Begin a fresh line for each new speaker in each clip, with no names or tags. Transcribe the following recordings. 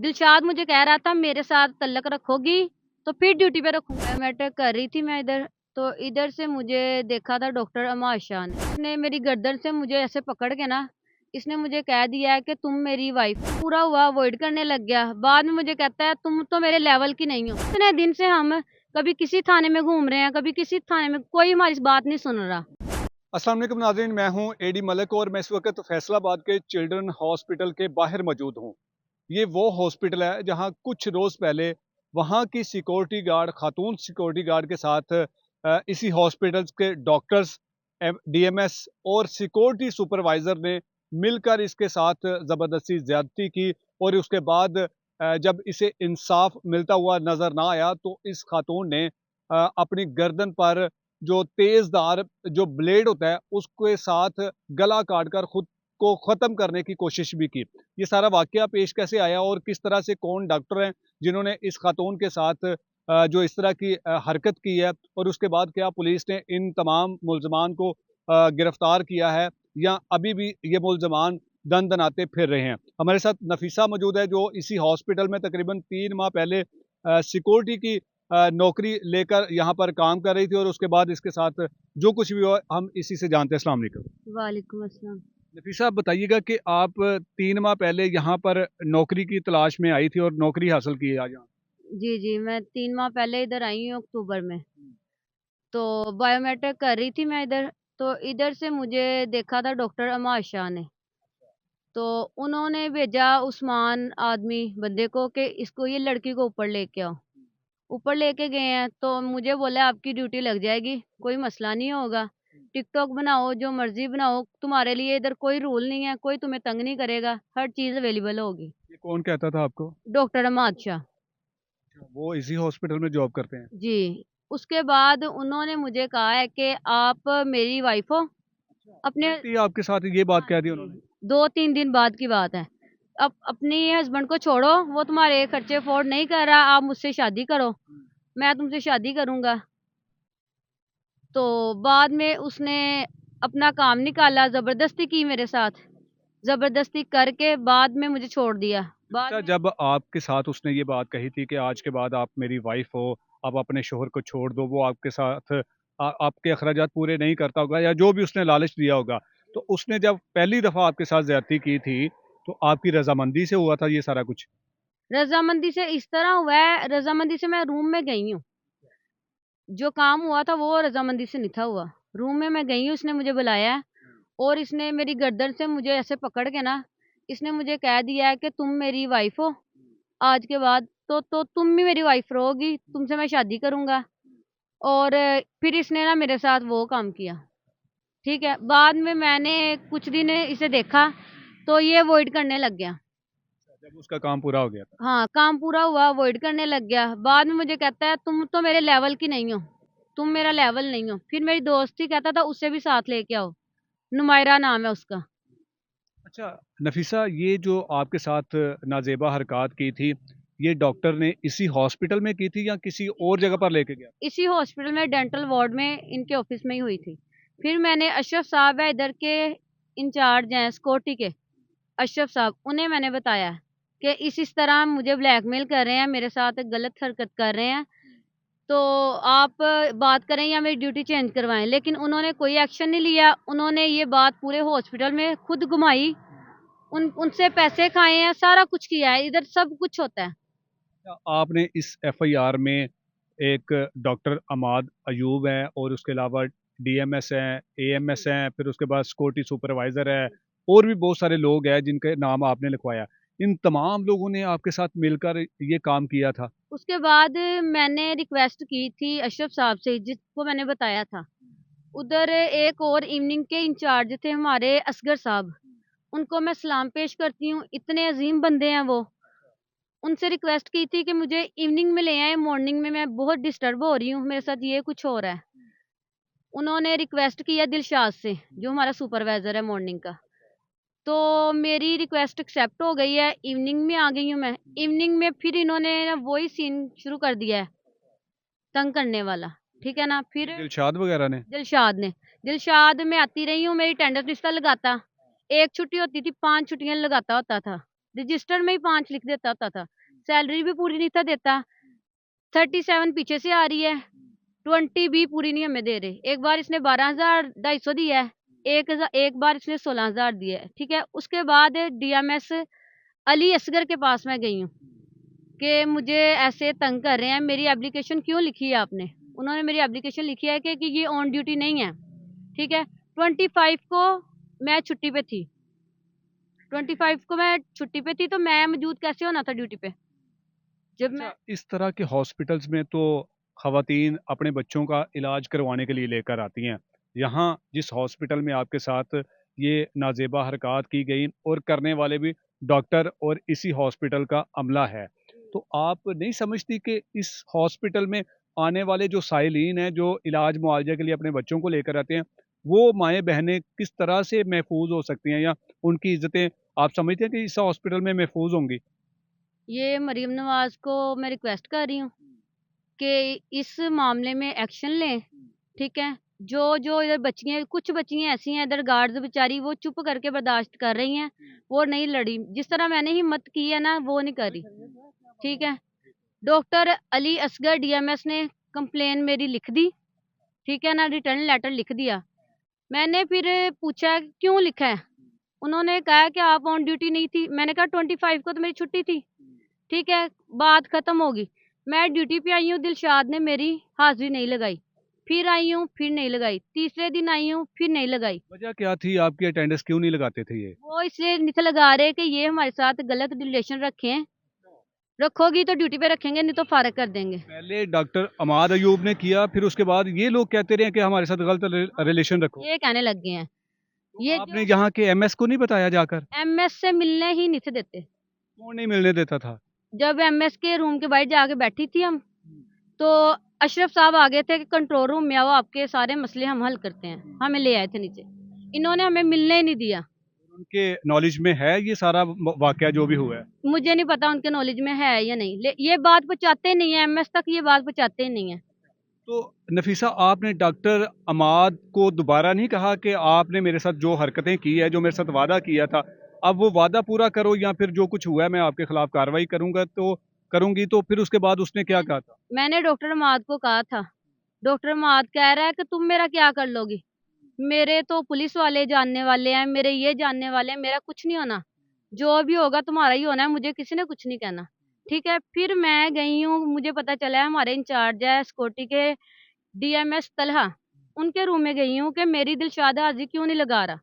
दिलशाद मुझे कह रहा था मेरे साथ तल्लक रखोगी तो फिर ड्यूटी पे रखूंगा। बायोमेट्रिक कर रही थी मैं इधर, तो इधर से मुझे देखा था डॉक्टर अमाद शाह ने। इसने मेरी गर्दन से मुझे ऐसे पकड़ के ना, इसने मुझे कह दिया है कि तुम मेरी वाइफ। पूरा हुआ अवॉइड करने लग गया। बाद में मुझे कहता है तुम तो मेरे लेवल की नहीं हो। इतने दिन से हम कभी किसी थाने में घूम रहे हैं, कभी किसी थाने में, कोई हमारी बात नहीं सुन रहा।
अस्सलाम वालेकुम नाज़रीन, मैं हूं एडी मलिक और मैं इस वक्त फैसलाबाद के चिल्ड्रन हॉस्पिटल के बाहर मौजूद हूं। ये वो हॉस्पिटल है जहां कुछ रोज़ पहले वहां की सिक्योरिटी गार्ड, खातून सिक्योरिटी गार्ड के साथ इसी हॉस्पिटल के डॉक्टर्स, डीएमएस और सिक्योरिटी सुपरवाइज़र ने मिलकर इसके साथ ज़बरदस्ती ज़्यादती की। और उसके बाद जब इसे इंसाफ मिलता हुआ नज़र ना आया तो इस खातून ने अपनी गर्दन पर जो तेज़धार जो ब्लेड होता है उसके साथ गला काटकर खुद को ख़त्म करने की कोशिश भी की। ये सारा वाक़या पेश कैसे आया और किस तरह से कौन डॉक्टर हैं जिन्होंने इस खातून के साथ जो इस तरह की हरकत की है, और उसके बाद क्या पुलिस ने इन तमाम मुल्ज़मान को गिरफ्तार किया है या अभी भी ये मुल्ज़मान दन-दनाते फिर रहे हैं। हमारे साथ नफीसा मौजूद है जो इसी हॉस्पिटल में तकरीबन 3 माह पहले सिक्योरिटी की नौकरी लेकर यहाँ पर काम कर रही थी, और उसके बाद इसके साथ जो कुछ भी हुआ हम इसी से जानते हैं। अस्सलाम वालेकुम।
वालेकुम अस्सलाम।
नफीसा, आप बताइएगा कि आप 3 माह पहले यहाँ पर नौकरी की तलाश में आई थी और नौकरी हासिल की है आज यहाँ।
जी जी, मैं 3 माह पहले इधर आई हूँ अक्टूबर में। तो बायोमेट्रिक कर रही थी मैं इधर, तो इधर से मुझे देखा था डॉक्टर अमाद शाह ने। तो उन्होंने भेजा उस्मान आदमी बंदे को कि इसको, ये लड़की को ऊपर लेके आओ। ऊपर लेके गए हैं तो मुझे बोला आपकी ड्यूटी लग जाएगी, कोई मसला नहीं होगा। टिकटॉक बनाओ, जो मर्ज़ी बनाओ, तुम्हारे लिए इधर कोई रूल नहीं है, कोई तुम्हें तंग नहीं करेगा, हर चीज़ अवेलेबल होगी।
ये कौन कहता था आपको?
डॉक्टर अमाद शाह।
वो इसी हॉस्पिटल में जॉब करते हैं?
जी, उसके बाद उन्होंने मुझे कहा है कि आप मेरी वाइफ़ हो। अपने,
डायरेक्टली आपके साथ ये बात
हाँ
कह दी
जी,
उन्होंने?
2-3 दिन बाद की बात है। अब अपनी हस्बैंड को छोड़ो, वो तुम्हारे खर्चे अफ़ोर्ड नहीं कर रहा, आप मुझसे शादी करो, मैं तुमसे शादी करूँगा। तो बाद में उसने अपना काम निकाला, ज़बरदस्ती की मेरे साथ। ज़बरदस्ती करके बाद में मुझे छोड़ दिया। बाद
अच्छा,
में,
जब आपके साथ उसने ये बात कही थी कि आज के बाद आप मेरी वाइफ हो, आप अपने शोहर को छोड़ दो, वो आपके साथ आपके अखराजात पूरे नहीं करता होगा या जो भी उसने लालच दिया होगा, तो उसने जब पहली दफ़ा आपके साथ ज़्यादती की थी, तो आपकी रज़ामंदी से हुआ था ये सारा कुछ?
रज़ामंदी से इस तरह हुआ है, रज़ामंदी से मैं रूम में गई हूँ। जो काम हुआ था वो रज़ामंदी से नहीं था हुआ। रूम में मैं गई हूँ, इसने मुझे बुलाया है और इसने मेरी गर्दन से मुझे ऐसे पकड़ के ना, इसने मुझे कह दिया है कि तुम मेरी वाइफ़ हो, आज के बाद तो तुम भी मेरी वाइफ़ रहोगी, तुमसे मैं शादी करूँगा। और फिर इसने ना मेरे साथ वो काम किया, ठीक है? बाद में मैंने कुछ दिन इसे देखा, तो ये अवॉइड करने लग गया।
जब उसका काम पूरा हो गया था।
हाँ, काम पूरा हुआ, अवॉइड करने लग गया। बाद में मुझे कहता है तुम तो मेरे लेवल की नहीं हो, तुम मेरा लेवल नहीं हो। फिर मेरी दोस्त थी, कहता था उसे भी साथ लेके आओ, नुमायरा नाम है उसका।
अच्छा, नफीसा, ये जो आपके साथ नाज़ेबा हरकत की थी, ये डॉक्टर ने इसी हॉस्पिटल में की थी या किसी और जगह पर लेके गया?
इसी हॉस्पिटल में डेंटल वार्ड में इनके ऑफिस में ही हुई थी। फिर मैंने अशरफ साहब है इधर के, इंचार्ज हैं सिक्योरिटी के, अशरफ साहब, उन्हें मैंने बताया कि इस तरह मुझे ब्लैकमेल कर रहे हैं, मेरे साथ गलत हरकत कर रहे हैं, तो आप बात करें या मेरी ड्यूटी चेंज करवाएँ। लेकिन उन्होंने कोई एक्शन नहीं लिया। उन्होंने ये बात पूरे हॉस्पिटल में खुद घुमाई, उनसे पैसे खाए हैं, सारा कुछ किया है, इधर सब कुछ होता है।
क्या आपने इस एफआईआर में एक डॉक्टर अमाद अयूब हैं और उसके अलावा डीएमएस हैं, एएमएस हैं, फिर उसके बाद सिक्योरिटी सुपरवाइजर है, और भी बहुत सारे लोग हैं जिनके नाम आपने लिखवाया, इन तमाम लोगों ने आपके साथ मिलकर ये काम किया था?
उसके बाद मैंने रिक्वेस्ट की थी अशरफ साहब से, जिसको मैंने बताया था। उधर एक और इवनिंग के इंचार्ज थे हमारे, असगर साहब, उनको मैं सलाम पेश करती हूँ, इतने अजीम बंदे हैं वो। उनसे रिक्वेस्ट की थी कि मुझे इवनिंग में ले आएँ, मॉर्निंग में मैं बहुत डिस्टर्ब हो रही हूँ, मेरे साथ ये कुछ हो रहा है। उन्होंने रिक्वेस्ट किया दिलशाद से, जो हमारा सुपरवाइज़र है मॉर्निंग का। तो मेरी रिक्वेस्ट एक्सेप्ट हो गई है, इवनिंग में आ गई हूँ मैं। इवनिंग में फिर इन्होंने ना वही सीन शुरू कर दिया है, तंग करने वाला, ठीक है ना? फिर
दिलशाद वगैरह ने?
दिलशाद ने, दिलशाद मैं आती रही हूँ, मेरी अटेंडेंस लिस्ट लगाता। 1 छुट्टी होती थी, 5 छुट्टियाँ लगाता होता था। रजिस्टर में ही 5 लिख देता होता था। सैलरी भी पूरी नहीं था देता। 37 पीछे से आ रही है, 20 भी पूरी नहीं हमें दे रहे। एक बार इसने 12,250 दिया है, एक बार इसने 16,000 दिया है, ठीक है। उसके बाद डीएमएस अली असगर के पास मैं गई हूँ कि मुझे ऐसे तंग कर रहे हैं, मेरी एप्लीकेशन क्यों लिखी है आपने? उन्होंने मेरी एप्लीकेशन लिखी है कि ये ऑन ड्यूटी नहीं है, ठीक है। 25 को मैं छुट्टी पे थी, 25 को मैं छुट्टी पे थी, तो मैं मौजूद कैसे होना था ड्यूटी पे जब मैं।
अच्छा, इस तरह के हॉस्पिटल्स में तो खवातीन अपने बच्चों का इलाज करवाने के लिए लेकर आती हैं। यहाँ जिस हॉस्पिटल में आपके साथ ये नाजेबा हरकत की गई और करने वाले भी डॉक्टर और इसी हॉस्पिटल का अमला है, तो आप नहीं समझती कि इस हॉस्पिटल में आने वाले जो साइलीन हैं, जो इलाज मुआवजा के लिए अपने बच्चों को लेकर आते हैं, वो माएँ बहनें किस तरह से महफूज हो सकती हैं, या उनकी इज्जतें आप समझते हैं कि इस हॉस्पिटल में महफूज होंगी?
ये मरीम नवाज को मैं रिक्वेस्ट कर रही हूँ कि इस मामले में एक्शन लें, ठीक है। जो जो इधर बच्चियां, कुछ बच्चियां ऐसी हैं इधर गार्ड्स बेचारी, वो चुप करके बर्दाश्त कर रही हैं, वो नहीं लड़ी। जिस तरह मैंने हिम्मत की है ना, वो नहीं करी, ठीक है। डॉक्टर अली असगर डीएमएस ने कंप्लेन मेरी लिख दी, ठीक है ना, रिटर्न लेटर लिख दिया। मैंने फिर पूछा क्यों लिखा है? उन्होंने कहा कि आप ऑन ड्यूटी नहीं थी। मैंने कहा 25 को तो मेरी छुट्टी थी, ठीक है, बात खत्म होगी। मैं ड्यूटी पे आई हूँ, दिलशाद ने मेरी हाजिरी नहीं लगाई। फिर आई हूँ, फिर नहीं लगाई। तीसरे दिन आई हूँ, फिर नहीं लगाई।
वजह क्या थी, आपकी अटेंडेंस क्यों नहीं लगाते थे ये?
वो इसलिए नहीं लगा रहे कि ये हमारे साथ गलत रिलेशन रखे हैं। रखोगी तो ड्यूटी पे रखेंगे, नहीं तो फारग कर देंगे।
पहले डॉक्टर अमाद अयूब ने किया, फिर उसके बाद ये लोग कहते रहे कि हमारे साथ गलत रिलेशन रखो।
ये कहने लग गए हैं।
तो
ये
आपने
जो
यहाँ के एमएस को नहीं बताया जाकर?
एमएस से मिलने ही नहीं थे देते।
कौन नहीं मिलने देता था?
जब एमएस के रूम के बाहर जाके बैठी थी हम, तो अशरफ साहब आ गए थे कि कंट्रोल रूम में आओ, आपके सारे मसले हम हल करते हैं। हमें ले आए थे नीचे, इन्होंने हमें मिलने ही नहीं दिया।
उनके नॉलेज में है ये सारा वाकया जो भी हुआ है?
मुझे नहीं पता उनके नॉलेज में है या नहीं, ये बात पहुंचाते नहीं है, एमएस तक ये बात पहुंचाते ही नहीं है।
तो नफीसा, आपने डॉक्टर अमाद को दोबारा नहीं कहा कि आपने मेरे साथ जो हरकतें की है, जो मेरे साथ वादा किया था, अब वो वादा पूरा करो, या फिर जो कुछ हुआ है मैं आपके खिलाफ कार्रवाई करूंगा तो करूंगी? तो फिर उसके बाद उसने क्या कहा था?
मैंने डॉक्टर माद को कहा था, डॉक्टर माद कह रहा है कि तुम मेरा क्या कर लोगी? मेरे तो पुलिस वाले जानने वाले हैं, मेरे ये जानने वाले हैं, मेरा कुछ नहीं होना। जो भी होगा तुम्हारा ही होना है, मुझे किसी ने कुछ नहीं कहना, ठीक है। फिर मैं गई हूँ, मुझे पता चला है हमारे इंचार्ज है सिक्योरिटी के डीएमएस तलहा, उनके रूम में गई हूँ कि मेरी दिलशाद हाजिरी क्यों नहीं लगा रहा।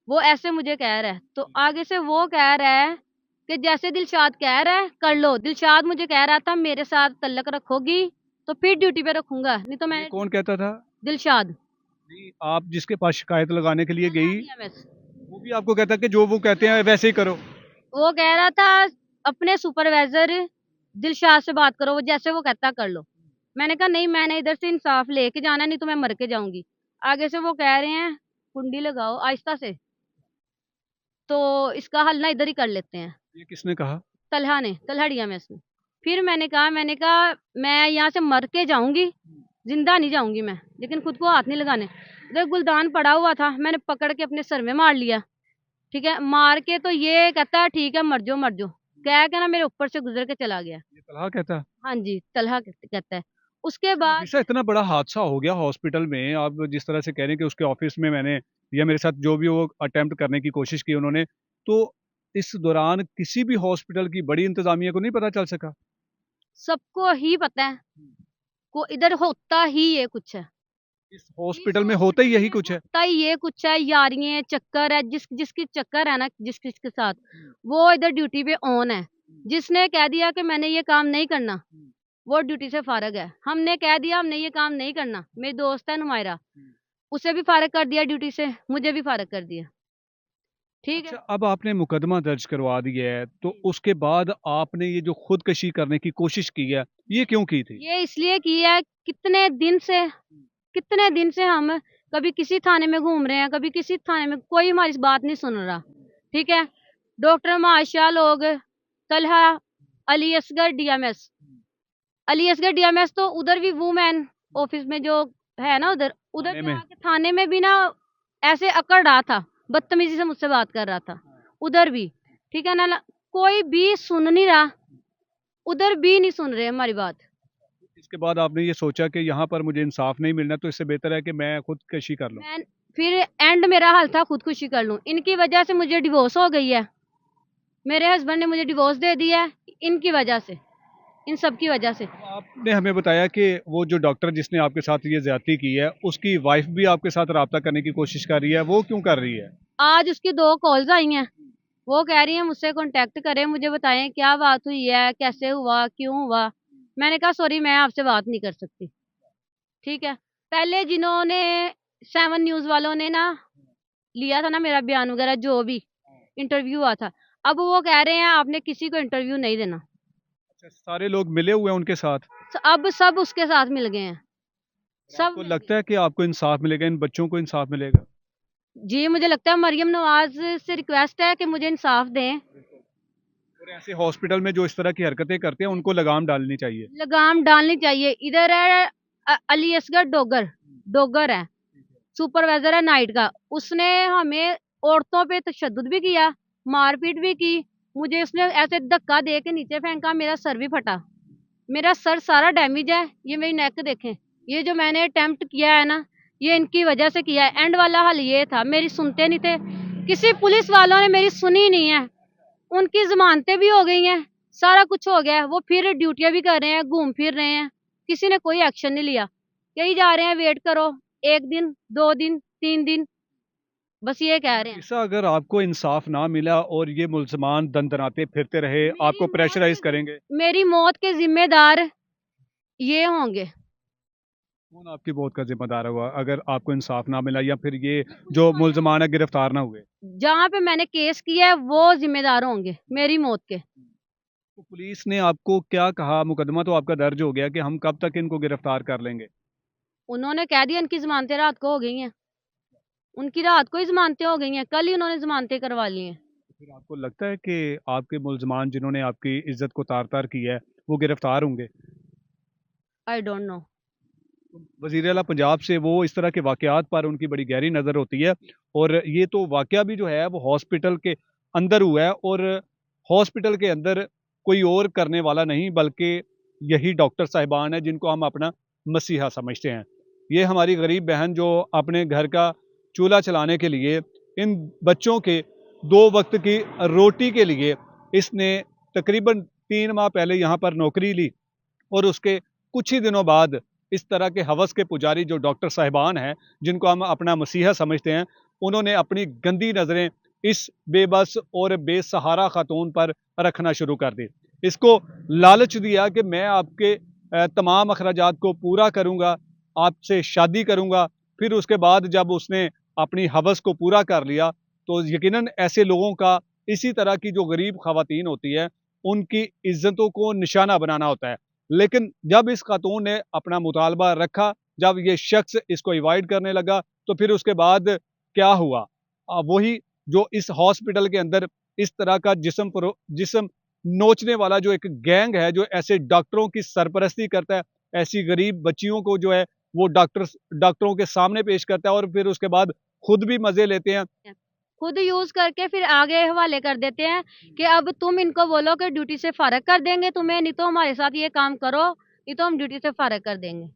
वो ऐसे मुझे कह रहा है, तो आगे से वो कह रहा है कि जैसे दिलशाद कह रहा है कर लो। दिलशाद मुझे कह रहा था मेरे साथ तल्लक रखोगी तो फिर ड्यूटी पे रखूंगा, नहीं तो
ये
मैं।
कौन कहता था?
दिलशाद
नहीं, आप जिसके पास शिकायत लगाने के लिए गई,
DMS।
वो भी आपको कहता कि जो वो कहते हैं वैसे ही करो?
वो कह रहा था अपने सुपरवाइजर दिलशाद से बात करो, वो जैसे वो कहता कर लो। मैंने कहा नहीं, मैंने इधर से इंसाफ लेके जाना, नहीं तो मैं मर के जाऊंगी। आगे से वो कह रहे हैं कुंडी लगाओ आहिस्ता से, तो इसका हल ना इधर ही कर लेते हैं।
ये किसने कहा?
तलहा ने, तलहा DMS ने। फिर मैंने कहा मैं यहाँ से मर के जाऊंगी, जिंदा नहीं जाऊंगी मैं, लेकिन खुद को हाथ नहीं लगाने। इधर गुलदान पड़ा हुआ था, मैंने पकड़ के अपने सर में मार लिया, ठीक है। मार के तो ये कहता है ठीक है मर जाओ मर जाओ, कह के ना मेरे ऊपर से गुजर के चला गया।
ये तलहा कहता?
हाँ जी, तलहा कहता है। उसके बाद
नफीसा, इतना बड़ा हादसा हो गया हॉस्पिटल में, आप जिस तरह से कह रहे हैं कि उसके ऑफिस में मैंने, या मेरे साथ जो भी वो अटेम्प्ट करने की कोशिश की उन्होंने, तो इस दौरान किसी भी हॉस्पिटल की बड़ी इंतजामिया को नहीं पता चल सका?
सबको ही पता है को इधर होता ही ये कुछ है।
इस
इस
हॉस्पिटल में होता ही
हॉस्पिटल
यही
में
कुछ है?
होता ही ये कुछ है, यारियां चक्कर है, जिसकी चक्कर है ना, जिसके साथ वो इधर ड्यूटी पे ऑन है। जिसने कह दिया कि मैंने ये काम नहीं करना, वो ड्यूटी से फारग है। हमने कह दिया हमने ये काम नहीं करना, मेरी दोस्त है नुमायरा, उसे भी फारग कर दिया ड्यूटी से, मुझे भी फारग कर दिया, ठीक
अच्छा,
है।
अब आपने मुकदमा दर्ज करवा दिया है, तो उसके बाद आपने ये जो खुदकशी करने की कोशिश की है, ये क्यों की थी?
ये इसलिए की है, कितने दिन से हम कभी किसी थाने में घूम रहे हैं, कभी किसी थाने में, कोई हमारी बात नहीं सुन रहा, ठीक है। डॉक्टर माशा लोग, तलहा, अली असगर डीएमएस, अली असगर डीएमएस तो उधर भी वुमेन ऑफिस में जो है ना, उधर उधर
थाने
भी
में?
आके थाने में भी ना ऐसे अकड़ रहा था, बदतमीजी से मुझसे बात कर रहा था उधर भी, ठीक है ना। कोई भी सुन नहीं रहा, उधर भी नहीं सुन रहे हमारी बात।
इसके बाद आपने ये सोचा कि यहाँ पर मुझे इंसाफ नहीं मिलना, तो इससे बेहतर है कि मैं खुदकशी कर लूँ।
मैं फिर एंड मेरा हाल था खुदकुशी कर लूं। इनकी वजह से मुझे डिवोर्स हो गई है, मेरे हस्बैंड ने मुझे डिवोर्स दे दिया है, इनकी वजह से, इन सब की वजह से।
आपने हमें बताया कि वो जो डॉक्टर जिसने आपके साथ ये ज्यादती की है, उसकी वाइफ भी आपके साथ रब्ता करने की कोशिश कर रही है, वो क्यों कर रही है?
आज उसकी 2 कॉल्स आई हैं, वो कह रही है मुझसे कांटेक्ट करें, मुझे बताएं क्या बात हुई है, कैसे हुआ, क्यों हुआ। मैंने कहा सॉरी मैं आपसे बात नहीं कर सकती, ठीक है। पहले जिन्होंने 7 न्यूज़ वालों ने ना लिया था ना मेरा बयान वगैरह, जो भी इंटरव्यू हुआ था, अब वो कह रहे हैं आपने किसी को इंटरव्यू नहीं देना।
अच्छा, सारे लोग मिले हुए हैं उनके साथ?
अब सब उसके साथ मिल गए हैं, सब
आपको
मिल गए।
लगता है कि आपको इंसाफ मिलेगा, इन बच्चों को इंसाफ मिलेगा?
जी मुझे लगता है मरियम नवाज से रिक्वेस्ट है कि मुझे इंसाफ दें।
और ऐसे हॉस्पिटल में जो इस तरह की हरकतें करते हैं उनको लगाम डालनी चाहिए।
लगाम डालनी चाहिए। इधर है अली असगर डोगर, डोगर है, सुपरवाइजर है नाइट का। उसने हमें औरतों पे तशद्दुद भी किया, मारपीट भी की। मुझे उसने ऐसे धक्का दे के नीचे फेंका, मेरा सर भी फटा, मेरा सर सारा डैमेज है। ये मेरी नेक देखें, ये जो मैंने अटेम्प्ट किया है ना, ये इनकी वजह से किया है। एंड वाला हाल ये था, मेरी सुनते नहीं थे, किसी पुलिस वालों ने मेरी सुनी नहीं है। उनकी जमानतें भी हो गई हैं, सारा कुछ हो गया है, वो फिर ड्यूटियां भी कर रहे हैं, घूम फिर रहे हैं, किसी ने कोई एक्शन नहीं लिया। यही जा रहे हैं वेट करो, 1 दिन 2 दिन 3 दिन, बस ये कह रहे हैं।
ऐसा अगर आपको इंसाफ ना मिला और ये मुल्जमान दंदनाते फिरते रहे,
मेरी
आपको
मौत
प्रेशराइज
के
करेंगे?
मेरी मौत के जिम्मेदार ये होंगे।
कौन आपकी मौत का जिम्मेदार होगा अगर आपको इंसाफ ना मिला, या फिर ये जो मुल्जमान है गिरफ्तार ना हुए?
जहाँ पे मैंने केस किया है वो जिम्मेदार होंगे मेरी मौत के।
तो पुलिस ने आपको क्या कहा? मुकदमा तो आपका दर्ज हो गया कि हम कब तक इनको गिरफ्तार कर लेंगे?
उन्होंने कह दिया इनकी जमानतें रात को हो गई हैं, उनकी रात को ही जमानतें हो गई हैं, कल ही उन्होंने जमानतें करवा ली हैं।
फिर आपको लगता है कि आपके मुल्जमान जिन्होंने आपकी इज्जत को तार तार किया है वो गिरफ्तार होंगे?
I don't know.
वज़ीर आला पंजाब से वो इस तरह के वाक़यात पर उनकी बड़ी गहरी नज़र होती है, और ये तो वाक़या भी जो है वो हॉस्पिटल के अंदर हुआ है, और हॉस्पिटल के अंदर कोई और करने वाला नहीं बल्कि यही डॉक्टर साहिबान है जिनको हम अपना मसीहा समझते हैं। ये हमारी गरीब बहन जो अपने घर का चूल्हा चलाने के लिए, इन बच्चों के 2 वक़्त की रोटी के लिए इसने तकरीबन 3 माह पहले यहाँ पर नौकरी ली, और उसके कुछ ही दिनों बाद इस तरह के हवस के पुजारी जो डॉक्टर साहिबान हैं, जिनको हम अपना मसीहा समझते हैं, उन्होंने अपनी गंदी नज़रें इस बेबस और बेसहारा खातून पर रखना शुरू कर दी। इसको लालच दिया कि मैं आपके तमाम अखराजात को पूरा करूँगा, आपसे शादी करूँगा। फिर उसके बाद जब उसने अपनी हवस को पूरा कर लिया, तो यकीनन ऐसे लोगों का इसी तरह की जो गरीब ख़वातीन होती है, उनकी इज़्ज़तों को निशाना बनाना होता है। लेकिन जब इस खातून ने अपना मुतालबा रखा, जब ये शख्स इसको अवॉइड करने लगा, तो फिर उसके बाद क्या हुआ? वही जो इस हॉस्पिटल के अंदर इस तरह का जिस्म नोचने वाला जो एक गैंग है, जो ऐसे डॉक्टरों की सरपरस्ती करता है, ऐसी गरीब बच्चियों को जो है वो डॉक्टरों के सामने पेश करता है, और फिर उसके बाद खुद भी मज़े लेते हैं।
खुद यूज करके फिर आगे हवाले कर देते हैं कि अब तुम इनको बोलो कि ड्यूटी से फारग कर देंगे तुम्हें, नहीं तो हमारे साथ ये काम करो, नहीं तो हम ड्यूटी से फारग कर देंगे।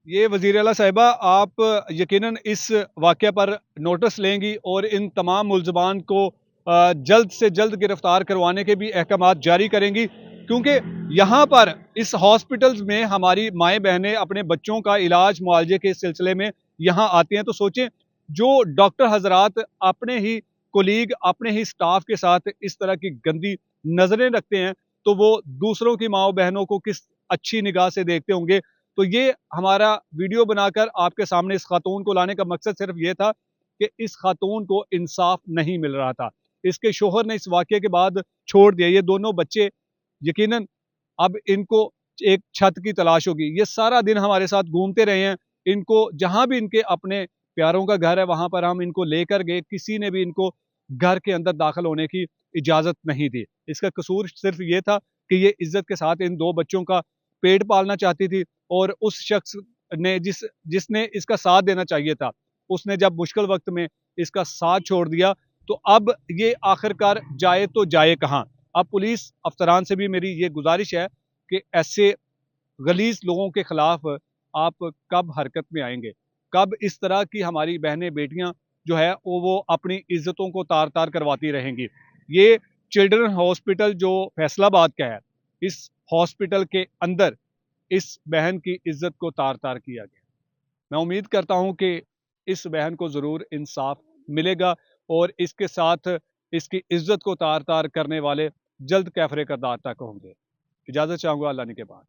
ये वज़ीर आला साहिबा, आप यकीनन इस वाक़या पर नोटिस लेंगी और इन तमाम मुल्ज़मान को जल्द से जल्द गिरफ़्तार करवाने के भी अहकामात जारी करेंगी, क्योंकि यहाँ पर इस हॉस्पिटल्स में हमारी माएँ-बहनें अपने बच्चों का इलाज मुआलजे के सिलसिले में यहाँ आती हैं। तो सोचें, जो डॉक्टर हज़रात अपने ही कोलीग, अपने ही स्टाफ़ के साथ इस तरह की गंदी नज़रें रखते हैं, तो वो दूसरों की माँओं-बहनों को किस अच्छी निगाह से देखते होंगे। तो ये हमारा वीडियो बनाकर आपके सामने इस खातून को लाने का मकसद सिर्फ ये था कि इस खातून को इंसाफ नहीं मिल रहा था। इसके शोहर ने इस वाक़ये के बाद छोड़ दिया। ये दोनों बच्चे यकीनन अब इनको एक छत की तलाश होगी। ये सारा दिन हमारे साथ घूमते रहे हैं। इनको जहाँ भी इनके अपने प्यारों का घर है वहाँ पर हम इनको लेकर गए। किसी ने भी इनको घर के अंदर दाखिल होने की इजाज़त नहीं दी। इसका कसूर सिर्फ ये था कि ये इज़्ज़त के साथ इन 2 बच्चों का पेट पालना चाहती थी, और उस शख्स ने जिसने इसका साथ देना चाहिए था, उसने जब मुश्किल वक़्त में इसका साथ छोड़ दिया, तो अब ये आखिरकार जाए तो जाए कहाँ? अब पुलिस अफसरान से भी मेरी ये गुजारिश है कि ऐसे गलीज लोगों के खिलाफ आप कब हरकत में आएंगे, कब इस तरह की हमारी बहनें बेटियां जो है वो अपनी इज्जतों को तार तार करवाती रहेंगी। ये चिल्ड्रन हॉस्पिटल जो फैसलाबाद का है, इस हॉस्पिटल के अंदर इस बहन की इज्जत को तार तार किया गया। मैं उम्मीद करता हूं कि इस बहन को ज़रूर इंसाफ मिलेगा और इसके साथ इसकी इज्जत को तार तार करने वाले जल्द कैफरे करदार तक होंगे। इजाज़त चाहूँगा, अल्लाह ने के बाद।